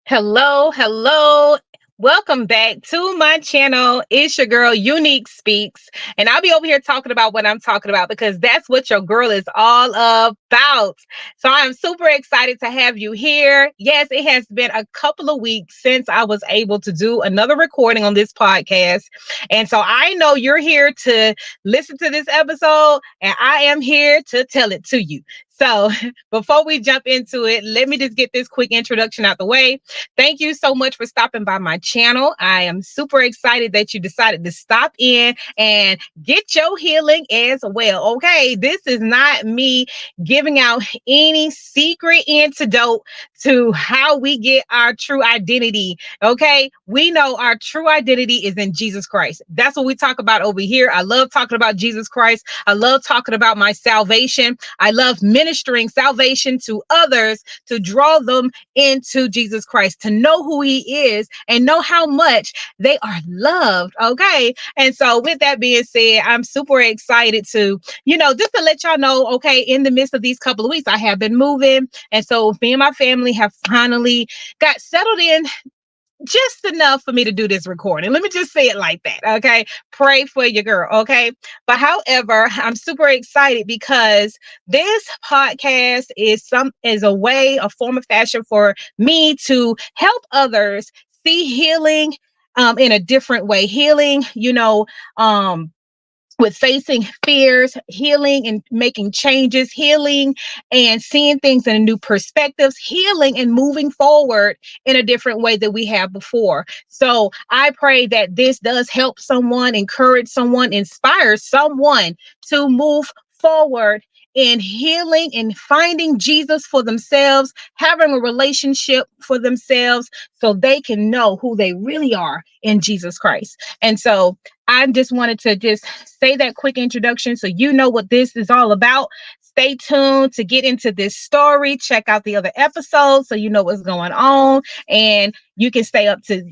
Hello, hello. Welcome back to my channel. It's your girl, Unique Speaks. And I'll be over here talking about what I'm talking about because that's what your girl is all about. So I'm super excited to have you here. Yes, it has been a couple of weeks since I was able to do another recording on this podcast. And so I know you're here to listen to this episode, and I am here to tell it to you. So before we jump into it, let me just get this quick introduction out the way. Thank you so much for stopping by my channel. I am super excited that you decided to stop in and get your healing as well. Okay, this is not me giving out any secret antidote to how we get our true identity. Okay, we know our true identity is in Jesus Christ. That's what we talk about over here. I love talking about Jesus Christ. I love talking about my salvation. I love ministering salvation to others to draw them into Jesus Christ, to know who he is and know how much they are loved. Okay. And so with that being said, I'm super excited to, just to let y'all know, okay, in the midst of these couple of weeks, I have been moving. And so me and my family have finally got settled in just enough for me to do this recording. Let me just say it like that. Okay. Pray for your girl. Okay. But however, I'm super excited because this podcast is a way, a form of fashion for me to help others see healing in a different way. Healing, with facing fears, healing and making changes, healing and seeing things in a new perspectives, healing and moving forward in a different way that we have before. So I pray that this does help someone, encourage someone, inspire someone to move forward in healing and finding Jesus for themselves, having a relationship for themselves so they can know who they really are in Jesus Christ. And so I just wanted to just say that quick introduction so you know what this is all about. Stay tuned to get into this story. Check out the other episodes so you know what's going on and you can stay up to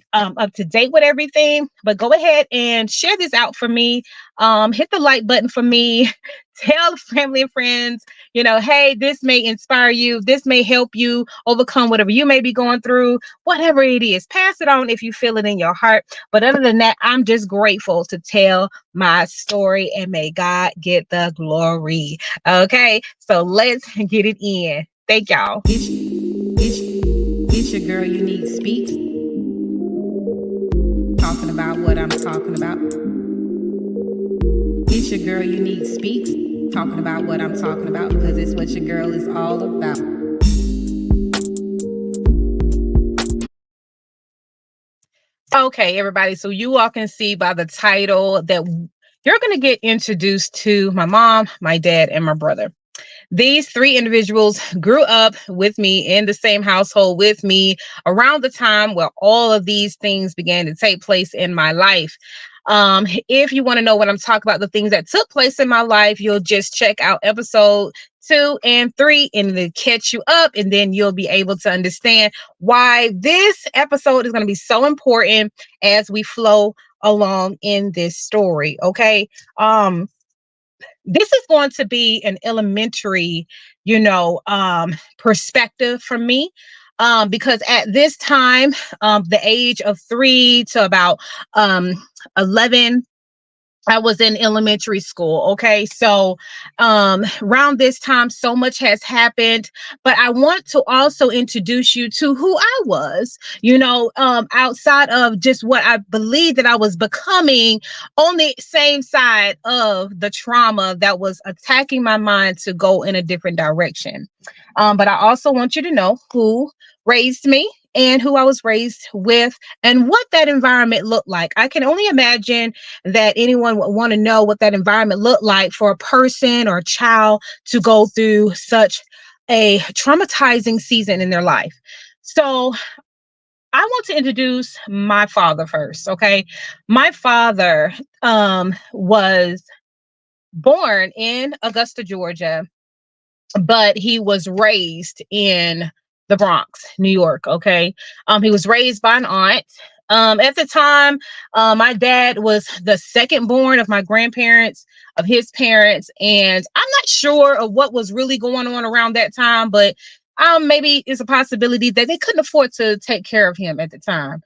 date with everything. But go ahead and share this out for me. Hit the like button for me. Tell family and friends, hey, this may inspire you. This may help you overcome whatever you may be going through, whatever it is. Pass it on if you feel it in your heart. But other than that, I'm just grateful to tell my story and may God get the glory. Okay, so let's get it in. Thank y'all. It's your girl, Unique Speaks. Talking about what I'm talking about. It's your girl, Unique Speaks. Talking about what I'm talking about because it's what your girl is all about. Okay, everybody. So you all can see by the title that you're going to get introduced to my mom, my dad, and my brother. These three individuals grew up with me in the same household with me around the time where all of these things began to take place in my life. If you want to know what I'm talking about, the things that took place in my life, you'll just check out episode 2 and 3 and it'll catch you up, and then you'll be able to understand why this episode is going to be so important as we flow along in this story. Okay. This is going to be an elementary, perspective for me. Because at this time, the age of 3 to about 11, I was in elementary school. Okay. So around this time, so much has happened, but I want to also introduce you to who I was, outside of just what I believe that I was becoming on the same side of the trauma that was attacking my mind to go in a different direction. But I also want you to know who raised me and who I was raised with and what that environment looked like. I can only imagine that anyone would want to know what that environment looked like for a person or a child to go through such a traumatizing season in their life. So I want to introduce my father first. Okay. My father was born in Augusta, Georgia, but he was raised in the Bronx, New York. Okay. He was raised by an aunt. At the time, my dad was the second born of my grandparents, of his parents. And I'm not sure of what was really going on around that time, but maybe it's a possibility that they couldn't afford to take care of him at the time.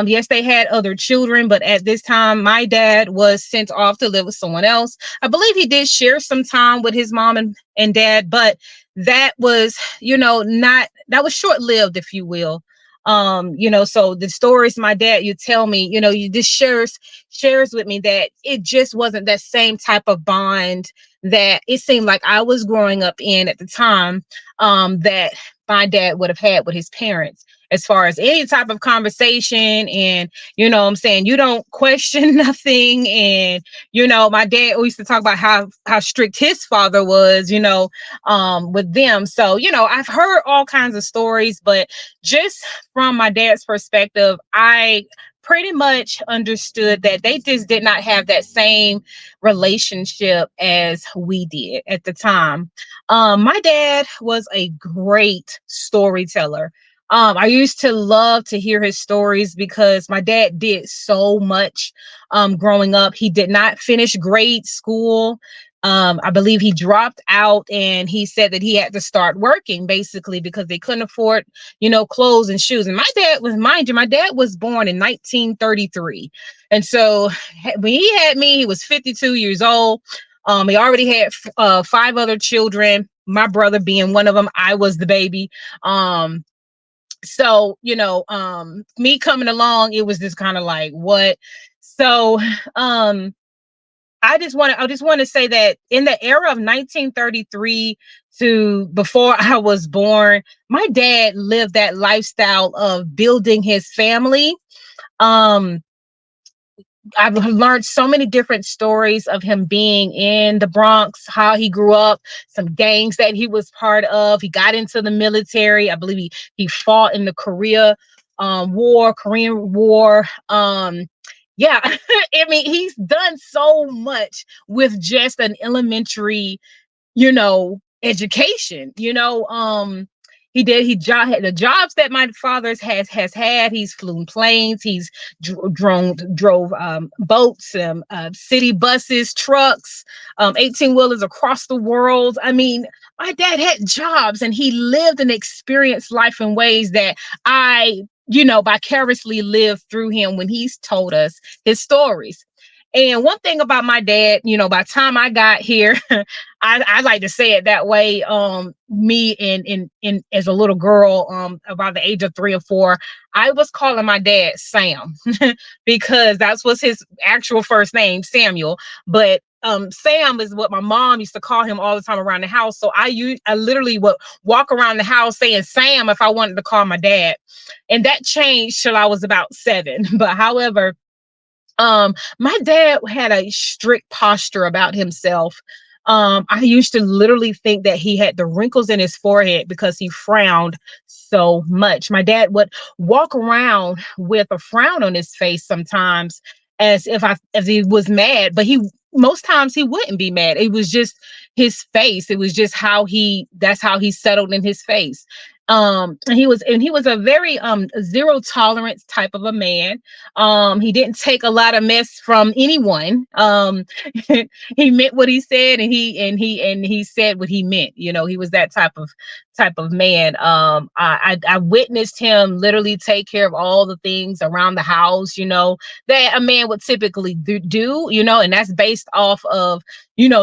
Yes, they had other children, but at this time, my dad was sent off to live with someone else. I believe he did share some time with his mom and dad, but that was, not that was short lived, if you will. So the stories my dad you tell me, you just shares with me that it just wasn't that same type of bond that it seemed like I was growing up in at the time, that my dad would have had with his parents, as far as any type of conversation. And what I'm saying, you don't question nothing. And my dad used to talk about how strict his father was, with them. So I've heard all kinds of stories, but just from my dad's perspective, I pretty much understood that they just did not have that same relationship as we did at the time. My dad was a great storyteller. I used to love to hear his stories because my dad did so much growing up. He did not finish grade school. I believe he dropped out, and he said that he had to start working basically because they couldn't afford, clothes and shoes. And mind you, my dad was born in 1933. And so when he had me, he was 52 years old. He already had five other children, my brother being one of them. I was the baby. Me coming along, it was just kind of like, what? So, I just want to say that in the era of 1933 to before I was born, my dad lived that lifestyle of building his family. Um, I've learned so many different stories of him being in the Bronx, how he grew up, some gangs that he was part of. He got into the military. I believe he fought in the Korean War. Yeah, I mean, he's done so much with just an elementary, education. He the jobs that my father's has had. He's flown planes. He's drove boats, city buses, trucks, 18-wheelers across the world. I mean, my dad had jobs, and he lived and experienced life in ways that I, vicariously lived through him when he's told us his stories. And one thing about my dad, by the time I got here, I like to say it that way. Me in as a little girl, about the age of 3 or 4, I was calling my dad Sam because that's was his actual first name, Samuel. But Sam is what my mom used to call him all the time around the house. So I literally would walk around the house saying Sam if I wanted to call my dad, and that changed till I was about 7. But however, my dad had a strict posture about himself. I used to literally think that he had the wrinkles in his forehead because he frowned so much. My dad would walk around with a frown on his face sometimes, as he was mad, but he most times he wouldn't be mad. It was just his face. It was just that's how he settled in his face. And he was a very zero tolerance type of a man. He didn't take a lot of mess from anyone. He meant what he said, and he said what he meant. He was that type of man. I witnessed him literally take care of all the things around the house, that a man would typically do, and that's based off of,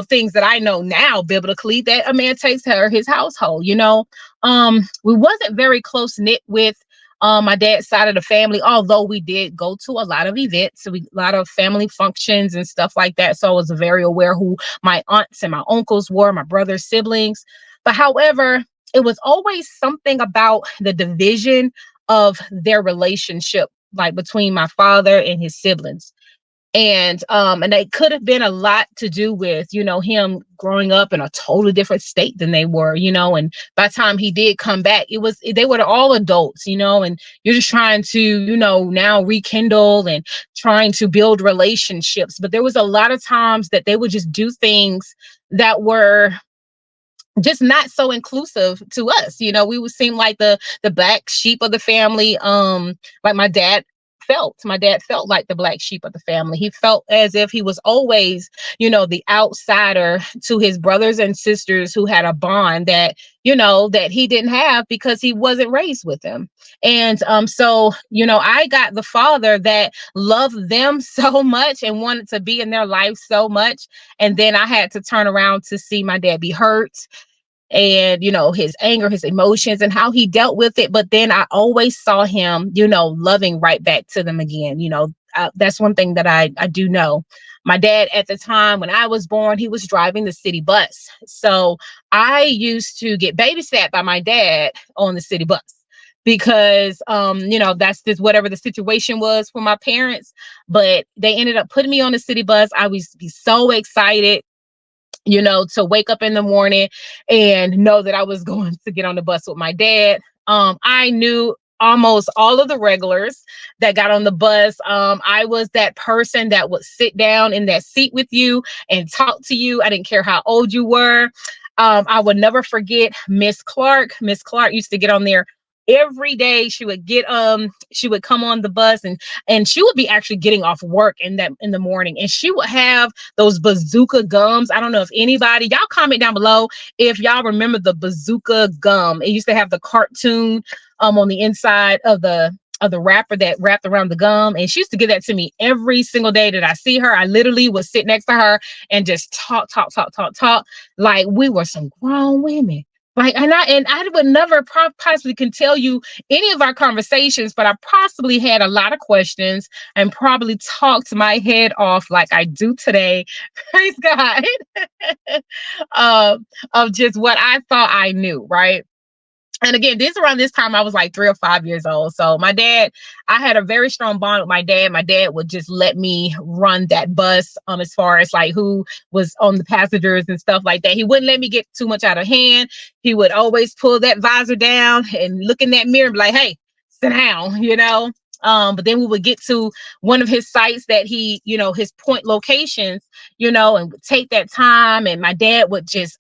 things that I know now biblically, that a man takes care of his household. We wasn't very close knit with my dad's side of the family, although we did go to a lot of events, a lot of family functions and stuff like that. So I was very aware who my aunts and my uncles were, my brother's siblings. But however, it was always something about the division of their relationship, like between my father and his siblings. And it could have been a lot to do with, him growing up in a totally different state than they were, and by the time he did come back, they were all adults, and you're just trying to, now rekindle and trying to build relationships. But there was a lot of times that they would just do things that were just not so inclusive to us. We would seem like the black sheep of the family. Like my dad my dad felt like the black sheep of the family. He felt as if he was always, the outsider to his brothers and sisters who had a bond that, that he didn't have because he wasn't raised with them. And so, I got the father that loved them so much and wanted to be in their life so much. And then I had to turn around to see my dad be hurt and his anger, his emotions, and how he dealt with it. But then I always saw him loving right back to them again. That's one thing that I do know. My dad at the time when I was born, he was driving the city bus, so I used to get babysat by my dad on the city bus because that's just whatever the situation was for my parents. But they ended up putting me on the city bus. I was be so excited to wake up in the morning and know that I was going to get on the bus with my dad. I knew almost all of the regulars that got on the bus. I was that person that would sit down in that seat with you and talk to you. I didn't care how old you were. I would never forget Miss Clark. Miss Clark used to get on there every day. She would come on the bus and she would be actually getting off work in the morning, and she would have those bazooka gums. I don't know if anybody, y'all comment down below if y'all remember the bazooka gum. It used to have the cartoon on the inside of the wrapper that wrapped around the gum. And she used to give that to me every single day that I see her. I literally would sit next to her and just talk like we were some grown women. Like, and I would never possibly can tell you any of our conversations, but I possibly had a lot of questions and probably talked my head off like I do today. Praise God. Of just what I thought I knew, right? And again, around this time, I was like 3 or 5 years old. So my dad, I had a very strong bond with my dad. My dad would just let me run that bus as far as like who was on the passengers and stuff like that. He wouldn't let me get too much out of hand. He would always pull that visor down and look in that mirror and be like, hey, sit down. But then we would get to one of his sites that he, his point locations, and would take that time. And my dad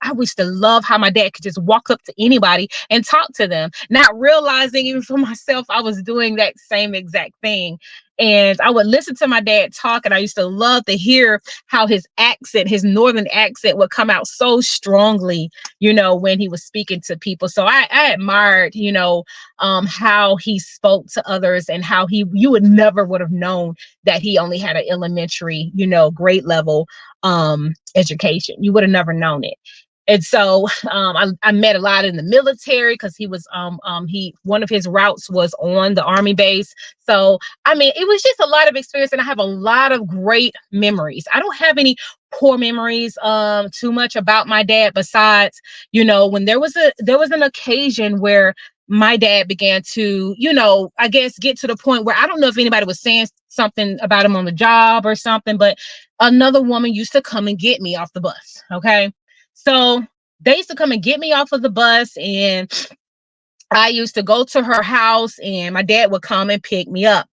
I used to love how my dad could just walk up to anybody and talk to them, not realizing even for myself, I was doing that same exact thing. And I would listen to my dad talk, and I used to love to hear how his accent, his northern accent would come out so strongly, when he was speaking to people. So I admired, how he spoke to others and how you would never would have known that he only had an elementary, grade level education. You would have never known it. And so I met a lot in the military because he was one of his routes was on the Army base. So I mean, it was just a lot of experience, and I have a lot of great memories. I don't have any poor memories too much about my dad, besides when there was an occasion where my dad began to I guess get to the point where I don't know if anybody was saying something about him on the job or something, but another woman used to come and get me off the bus. Okay. So they used to come and get me off of the bus, and I used to go to her house, and my dad would come and pick me up.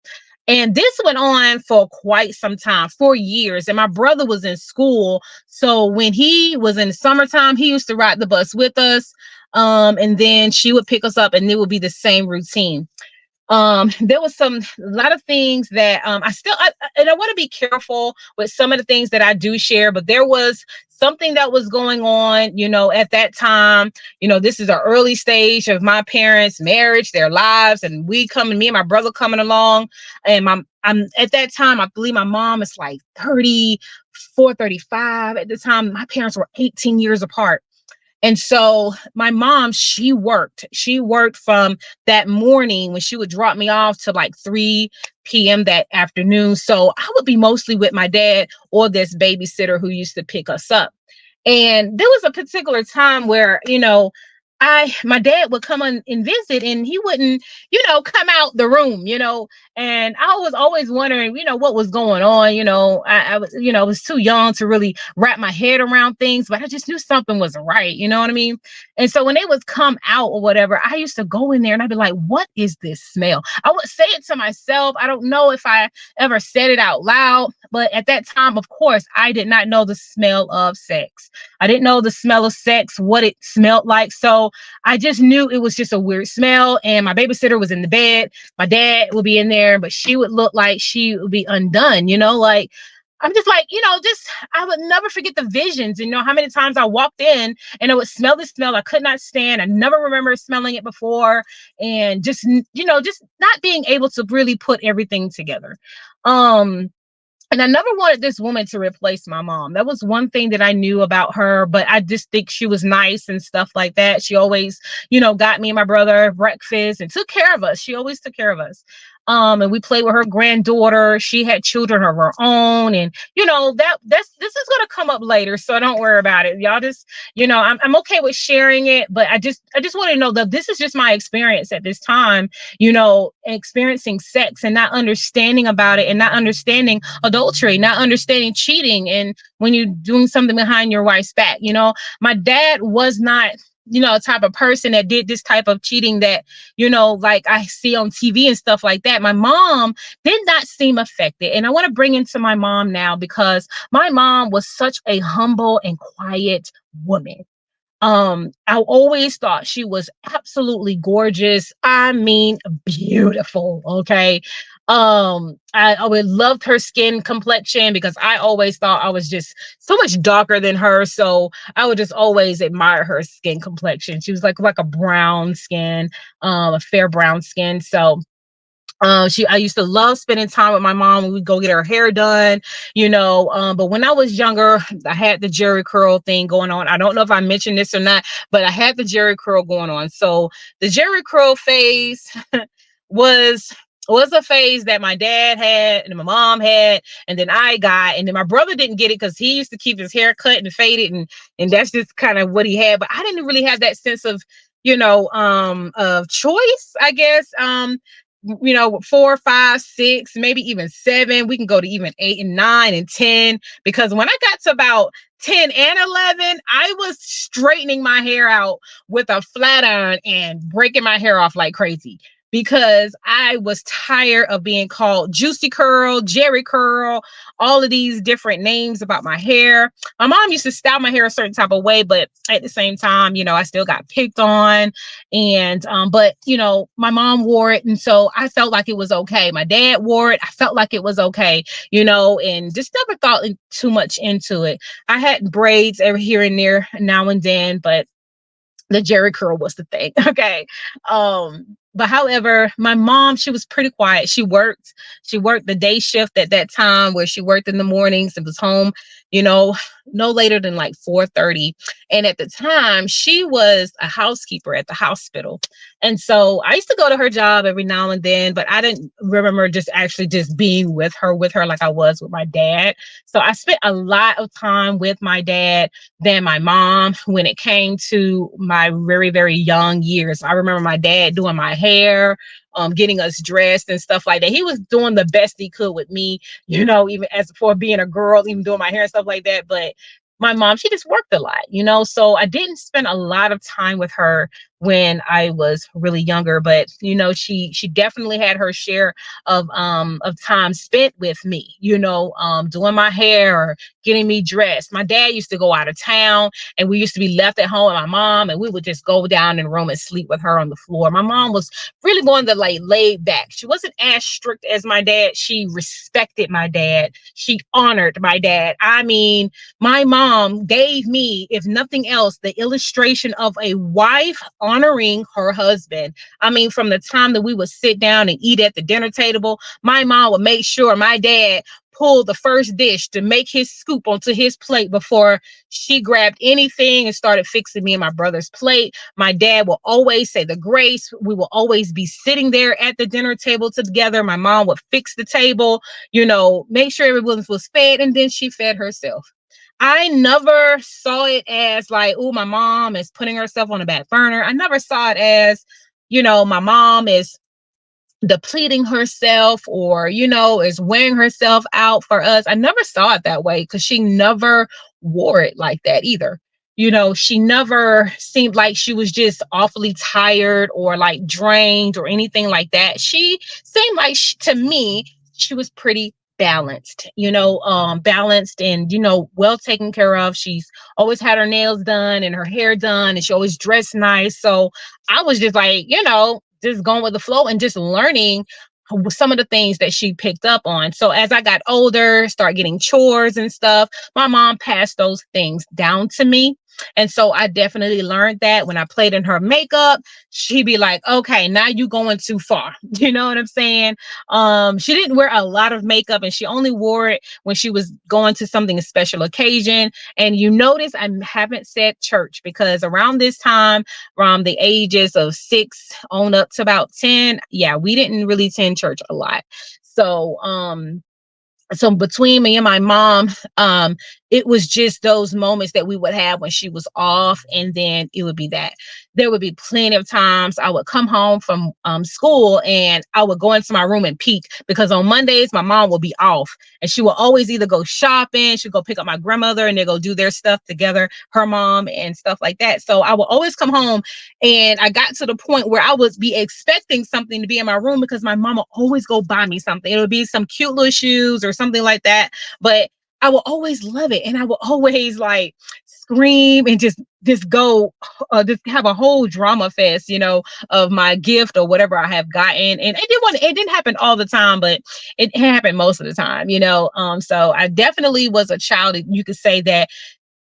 And this went on for quite some time, 4 years. And my brother was in school. So when he was in summertime, he used to ride the bus with us. And then she would pick us up, and it would be the same routine. There was a lot of things that I want to be careful with some of the things that I do share, but there was something that was going on, at that time. This is an early stage of my parents' marriage, their lives, and me and my brother coming along. And I'm at that time, I believe my mom is like 34, 35 at the time. My parents were 18 years apart. And so my mom, she worked from that morning when she would drop me off to like 3 p.m. that afternoon. So I would be mostly with my dad or this babysitter who used to pick us up. And there was a particular time where, my dad would come on and visit, and he wouldn't, come out the room, and I was always wondering, what was going on. I was, I was too young to really wrap my head around things, but I just knew something wasn't right. You know what I mean? And so when they would come out or whatever, I used to go in there and I'd be like, what is this smell? I would say it to myself. I don't know if I ever said it out loud, but at that time, of course, I did not know the smell of sex. I didn't know the smell of sex, what it smelled like. So I just knew it was just a weird smell. And my babysitter was in the bed. My dad would be in there, but she would look like she would be undone, like I'm just like, just I would never forget the visions. How many times I walked in and I would smell the smell I could not stand. I never remember smelling it before. And just not being able to really put everything together. And I never wanted this woman to replace my mom. That was one thing that I knew about her, but I just think she was nice and stuff like that. She always, got me and my brother breakfast and took care of us. She always took care of us. And we played with her granddaughter. She had children of her own, and this is gonna come up later, so don't worry about it. Y'all just, I'm okay with sharing it, but I just want to know that this is just my experience at this time, experiencing sex and not understanding about it, and not understanding adultery, not understanding cheating, and when you're doing something behind your wife's back. My dad was not a type of person that did this type of cheating that, like I see on TV and stuff like that. My mom did not seem affected. And I want to bring into my mom now, because my mom was such a humble and quiet woman. I always thought she was absolutely gorgeous. I mean, beautiful. Okay. I always loved her skin complexion, because I always thought I was just so much darker than her. So I would just always admire her skin complexion. She was like a brown skin, a fair brown skin. So I used to love spending time with my mom. We'd go get her hair done, but when I was younger, I had the Jerry curl thing going on. I don't know if I mentioned this or not, but I had the Jerry curl going on. So the Jerry curl phase was a phase that my dad had and my mom had, and then I got, and then my brother didn't get it because he used to keep his hair cut and faded, and that's just kind of what he had. But I didn't really have that sense of, of choice, I guess. 4, 5, 6, maybe even 7. We can go to even 8 and 9 and 10, because when I got to about 10 and 11, I was straightening my hair out with a flat iron and breaking my hair off like crazy, because I was tired of being called Juicy Curl, Jerry Curl, all of these different names about my hair. My mom used to style my hair a certain type of way, but at the same time, I still got picked on. And, but, my mom wore it. And so I felt like it was okay. My dad wore it. I felt like it was okay, and just never thought too much into it. I had braids every here and there now and then, but the Jerry curl was the thing. Okay. But however, my mom, she was pretty quiet. She worked the day shift at that time, where she worked in the mornings and was home, no later than like 4:30. And at the time, she was a housekeeper at the hospital. And so I used to go to her job every now and then, but I didn't remember just actually just being with her like I was with my dad. So I spent a lot of time with my dad than my mom when it came to my very, very young years. I remember my dad doing my hair, getting us dressed and stuff like that. He was doing the best he could with me, even as for being a girl, even doing my hair and stuff like that. But my mom, she just worked a lot, so I didn't spend a lot of time with her when I was really younger, but she definitely had her share of time spent with me, doing my hair or getting me dressed. My dad used to go out of town, and we used to be left at home with my mom, and we would just go down in the room and sleep with her on the floor. My mom was really going to like laid back. She wasn't as strict as my dad. She respected my dad. She honored my dad. I mean, my mom gave me, if nothing else, the illustration of a wife honoring her husband. I mean, from the time that we would sit down and eat at the dinner table, my mom would make sure my dad pulled the first dish to make his scoop onto his plate before she grabbed anything and started fixing me and my brother's plate. My dad will always say the grace. We will always be sitting there at the dinner table together. My mom would fix the table, make sure everyone was fed, and then she fed herself. I never saw it as like, oh, my mom is putting herself on a back burner. I never saw it as, my mom is depleting herself or, is wearing herself out for us. I never saw it that way, because she never wore it like that either. She never seemed like she was just awfully tired or like drained or anything like that. She seemed like, to me, she was pretty balanced, balanced and, well taken care of. She's always had her nails done and her hair done, and she always dressed nice. So I was just like, just going with the flow and just learning some of the things that she picked up on. So as I got older, start getting chores and stuff, my mom passed those things down to me. And so I definitely learned that when I played in her makeup, she'd be like, okay, now you going too far. You know what I'm saying? She didn't wear a lot of makeup, and she only wore it when she was going to something, a special occasion. And you notice I haven't said church, because around this time, from the ages of 6 on up to about 10, yeah, we didn't really attend church a lot. So between me and my mom, it was just those moments that we would have when she was off, and then it would be that. There would be plenty of times I would come home from school, and I would go into my room and peek, because on Mondays my mom would be off, and she would always either go shopping, she'd go pick up my grandmother, and they go do their stuff together, her mom and stuff like that. So I would always come home, and I got to the point where I would be expecting something to be in my room, because my mom would always go buy me something. It would be some cute little shoes or something like that, but I will always love it, and I will always like scream and just go, just have a whole drama fest, of my gift or whatever I have gotten. And it didn't happen all the time, but it happened most of the time. So I definitely was a child. You could say that,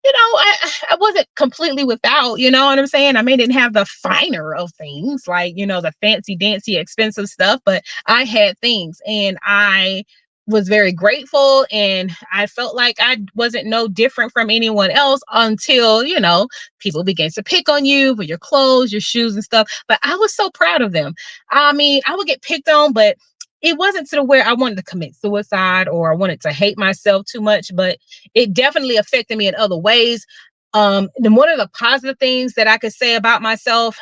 I wasn't completely without, you know what I'm saying? I may didn't have the finer of things, like, the fancy dancy expensive stuff, but I had things, and I was very grateful, and I felt like I wasn't no different from anyone else until, people began to pick on you for your clothes, your shoes and stuff. But I was so proud of them. I mean, I would get picked on, but it wasn't to the where I wanted to commit suicide or I wanted to hate myself too much, but it definitely affected me in other ways. And one of the positive things that I could say about myself,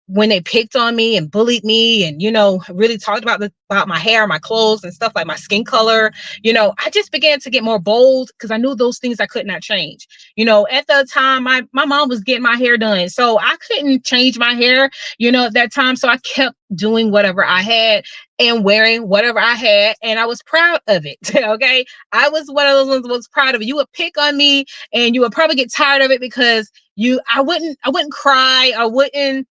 when they picked on me and bullied me and, really talked about my hair, my clothes and stuff, like my skin color, I just began to get more bold, because I knew those things I could not change. At the time, my mom was getting my hair done, so I couldn't change my hair, at that time. So I kept doing whatever I had and wearing whatever I had, and I was proud of it. Okay. I was one of those ones that was proud of it. You would pick on me and you would probably get tired of it, because I wouldn't cry. I wouldn't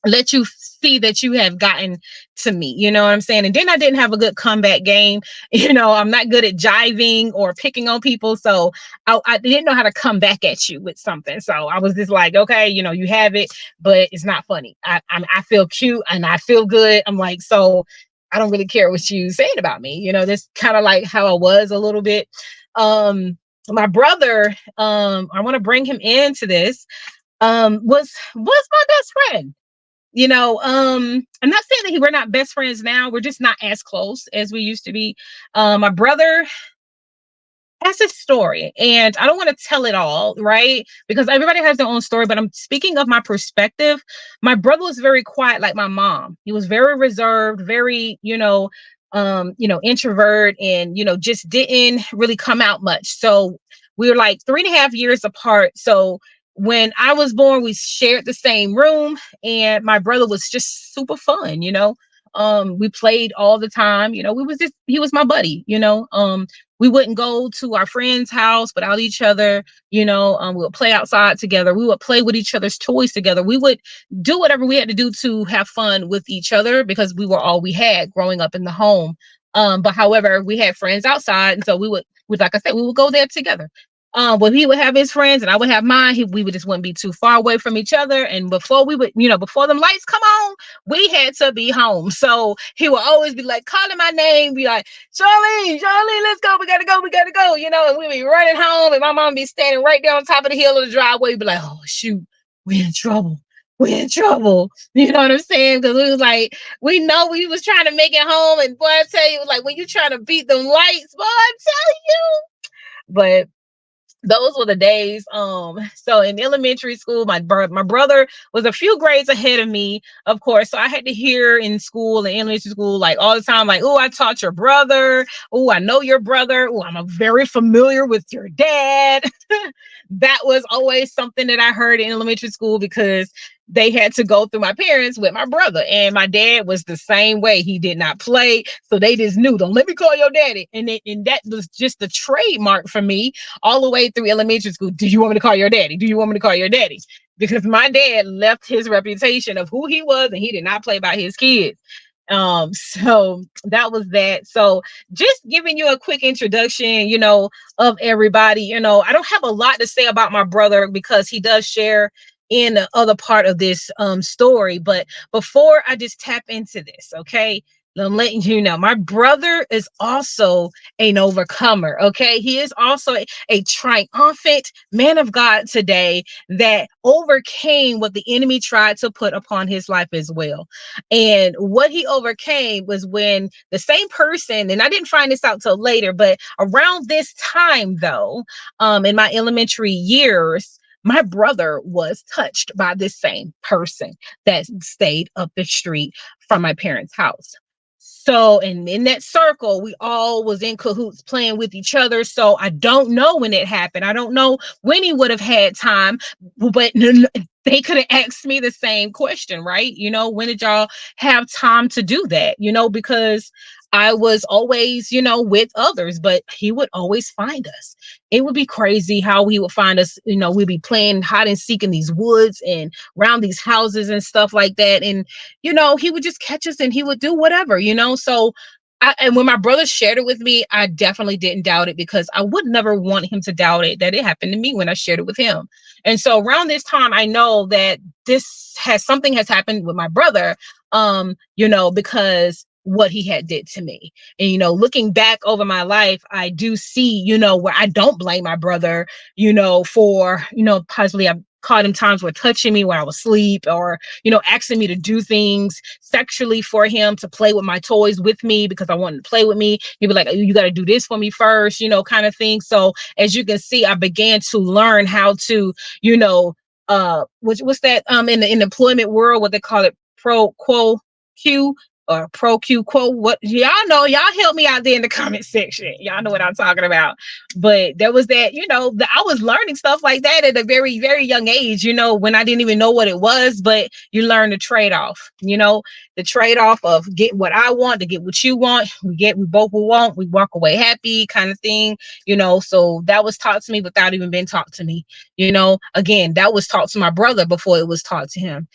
let you see that you have gotten to me. You know what I'm saying? And then I didn't have a good comeback game. I'm not good at jiving or picking on people. So I didn't know how to come back at you with something. So I was just like, okay, you have it, but it's not funny. I feel cute and I feel good. I'm like, so I don't really care what you saying about me. That's kind of like how I was a little bit. My brother, I want to bring him into this, was my best friend. I'm not saying that we're not best friends now. We're just not as close as we used to be. My brother has a story, and I don't want to tell it all, right? Because everybody has their own story, but I'm speaking of my perspective. My brother was very quiet, like my mom. He was very reserved, very, introvert, and, just didn't really come out much. So we were like 3.5 years apart. So when I was born, we shared the same room, and my brother was just super fun. We played all the time. He was my buddy. We wouldn't go to our friend's house without each other. We would play outside together. We would play with each other's toys together. We would do whatever we had to do to have fun with each other, because we were all we had growing up in the home. But however, we had friends outside, and so like I said, we would go there together. When he would have his friends and I would have mine, we would just wouldn't be too far away from each other. And before before them lights come on, we had to be home. So he would always be like calling my name, be like, Charlene, let's go. We gotta go. And we'd be running home, and my mom be standing right there on top of the hill of the driveway, be like, oh shoot, we're in trouble. We're in trouble. You know what I'm saying? Because we was like, we know we was trying to make it home. And boy, I tell you, it was like, when you trying to beat them lights, boy, I tell you. But those were the days. So in elementary school, my brother was a few grades ahead of me, of course. So I had to hear in school, in elementary school, like all the time, like, oh, I taught your brother. Oh, I know your brother. Oh, I'm very familiar with your dad. That was always something that I heard in elementary school, because they had to go through my parents with my brother. And my dad was the same way. He did not play. So they just knew, don't let me call your daddy. And that was just the trademark for me all the way through elementary school. Do you want me to call your daddy? Do you want me to call your daddy? Because my dad left his reputation of who he was, and he did not play by his kids. So that was that. So just giving you a quick introduction, of everybody. I don't have a lot to say about my brother because he does share in the other part of this story. But before I just tap into this, okay, I'm letting you know my brother is also an overcomer. Okay, he is also a triumphant man of God today that overcame what the enemy tried to put upon his life as well. And what he overcame was when the same person, and I didn't find this out till later, but around this time though, in my elementary years, my brother was touched by this same person that stayed up the street from my parents' house. So, and in that circle, we all was in cahoots playing with each other. So I don't know when it happened. I don't know when he would have had time, but they could have asked me the same question, right? When did y'all have time to do that? Because I was always, with others, but he would always find us. It would be crazy how he would find us. We'd be playing hide and seek in these woods and around these houses and stuff like that. And he would just catch us and he would do whatever. So and when my brother shared it with me, I definitely didn't doubt it because I would never want him to doubt it that it happened to me when I shared it with him. And so around this time, I know that something has happened with my brother, because what he had did to me. And, looking back over my life, I do see, where I don't blame my brother, for, possibly I've caught him times where touching me when I was asleep or, asking me to do things sexually for him to play with my toys with me because I wanted to play with me. He'd be like, you got to do this for me first, kind of thing. So as you can see, I began to learn how to, what's that in the employment world, what they call it, pro quo q or pro q quo. What y'all know, y'all help me out there in the comment section. Y'all know what I'm talking about. But there was that, I was learning stuff like that at a very, very young age, when I didn't even know what it was, but you learn the trade-off, the trade-off of get what I want to get what you want. We both will want, we walk away happy kind of thing, so that was taught to me without even being taught to me. Again, that was taught to my brother before it was taught to him.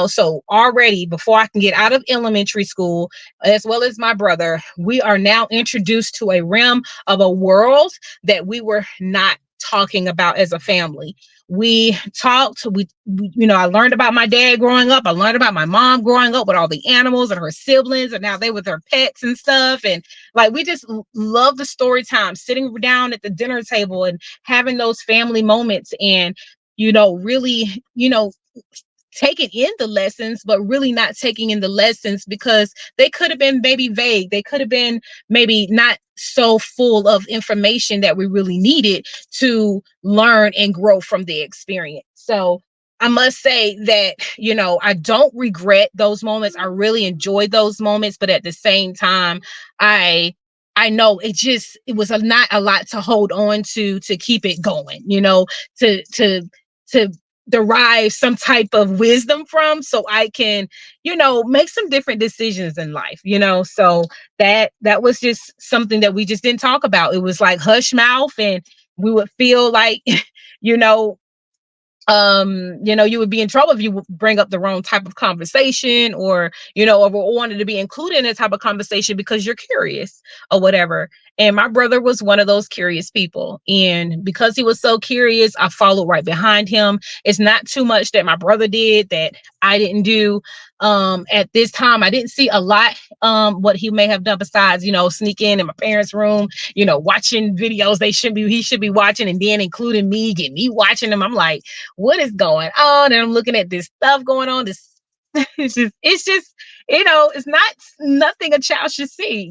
So already before I can get out of elementary school, as well as my brother, we are now introduced to a realm of a world that we were not talking about as a family. We talked, I learned about my dad growing up. I learned about my mom growing up with all the animals and her siblings, and now they with their pets and stuff. And like, we just love the story time, sitting down at the dinner table and having those family moments and, really, taking in the lessons, but really not taking in the lessons because they could have been maybe vague. They could have been maybe not so full of information that we really needed to learn and grow from the experience. So I must say that, I don't regret those moments. I really enjoyed those moments, but at the same time, I know it was not a lot to hold on to keep it going, to derive some type of wisdom from so I can, make some different decisions in life, so that was just something that we just didn't talk about. It was like hush mouth, and we would feel like, you know, you would be in trouble if you would bring up the wrong type of conversation or, or wanted to be included in a type of conversation because you're curious or whatever. And my brother was one of those curious people. And because he was so curious, I followed right behind him. It's not too much that my brother did that I didn't do. At this time, I didn't see a lot, what he may have done besides, sneak in my parents' room, watching videos he should be watching, and then including me, get me watching them. I'm like, what is going on? And I'm looking at this stuff going on. It's just, it's not nothing a child should see.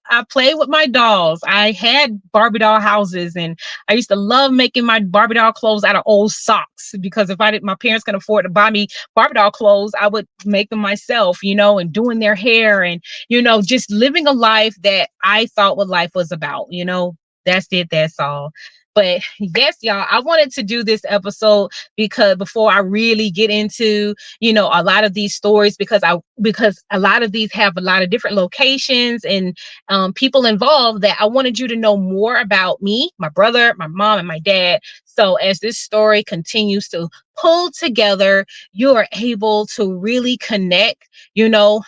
I played with my dolls. I had Barbie doll houses, and I used to love making my Barbie doll clothes out of old socks because if my parents can afford to buy me Barbie doll clothes, I would make them myself, and doing their hair and, just living a life that I thought what life was about, that's it. That's all. But yes, y'all, I wanted to do this episode because before I really get into, a lot of these stories, because a lot of these have a lot of different locations and people involved, that I wanted you to know more about me, my brother, my mom, and my dad. So as this story continues to pull together, you are able to really connect,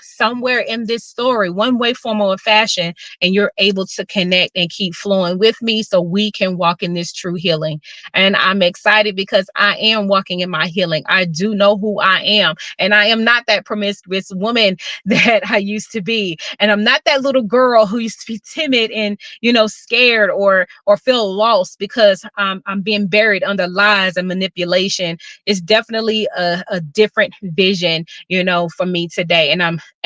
somewhere in this story, one way, form, or fashion, and you're able to connect and keep flowing with me so we can walk in this true healing. And I'm excited because I am walking in my healing. I do know who I am, and I am not that promiscuous woman that I used to be. And I'm not that little girl who used to be timid and, scared or feel lost because I'm being buried under lies and manipulation. It's definitely a different vision, for me today. And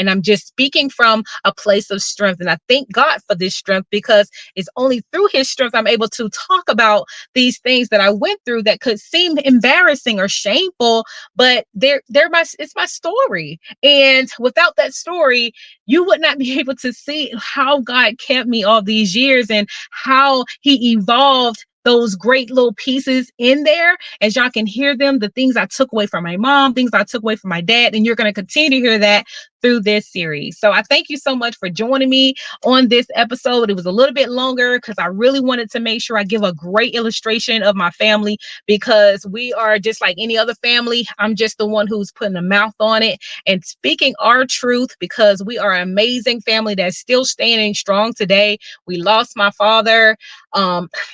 I'm just speaking from a place of strength. And I thank God for this strength, because it's only through his strength I'm able to talk about these things that I went through that could seem embarrassing or shameful, but it's my story. And without that story, you would not be able to see how God kept me all these years and how he evolved those great little pieces in there. As y'all can hear them, the things I took away from my mom, things I took away from my dad, and you're going to continue to hear that through this series. So I thank you so much for joining me on this episode. It was a little bit longer because I really wanted to make sure I give a great illustration of my family, because we are just like any other family. I'm just the one who's putting a mouth on it and speaking our truth, because we are an amazing family that's still standing strong today. We lost my father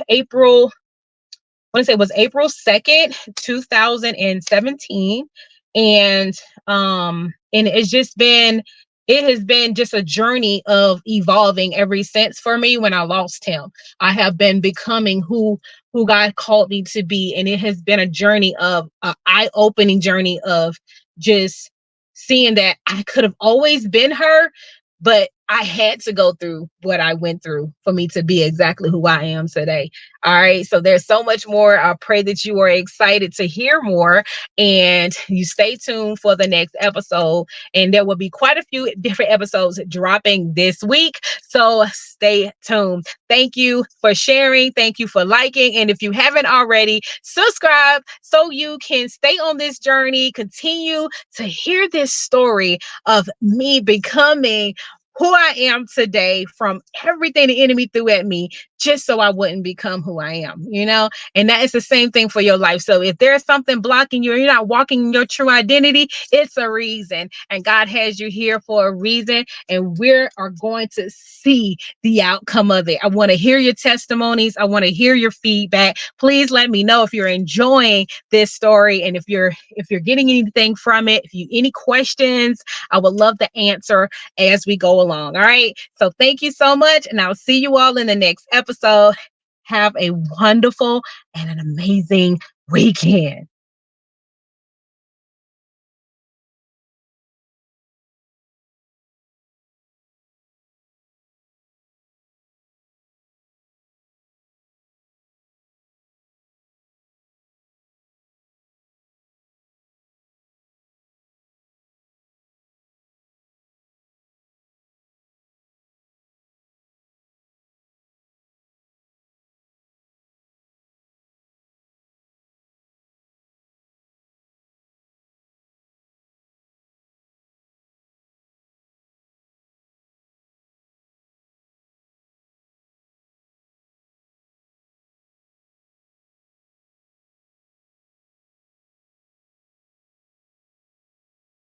April, I want to say it was April 2nd, 2017. And it has been just a journey of evolving ever since for me. When I lost him, I have been becoming who God called me to be. And it has been a journey of an eye-opening journey of just seeing that I could have always been her, but I had to go through what I went through for me to be exactly who I am today. All right. So there's so much more. I pray that you are excited to hear more, and you stay tuned for the next episode. And there will be quite a few different episodes dropping this week. So stay tuned. Thank you for sharing. Thank you for liking. And if you haven't already, subscribe so you can stay on this journey, continue to hear this story of me becoming who I am today from everything the enemy threw at me, just so I wouldn't become who I am, And that is the same thing for your life. So if there's something blocking you, or you're not walking in your true identity, it's a reason. And God has you here for a reason. And we are going to see the outcome of it. I want to hear your testimonies. I want to hear your feedback. Please let me know if you're enjoying this story, and if you're getting anything from it. If you any questions, I would love to answer as we go along. All right. So thank you so much. And I'll see you all in the next episode. Have a wonderful and an amazing weekend.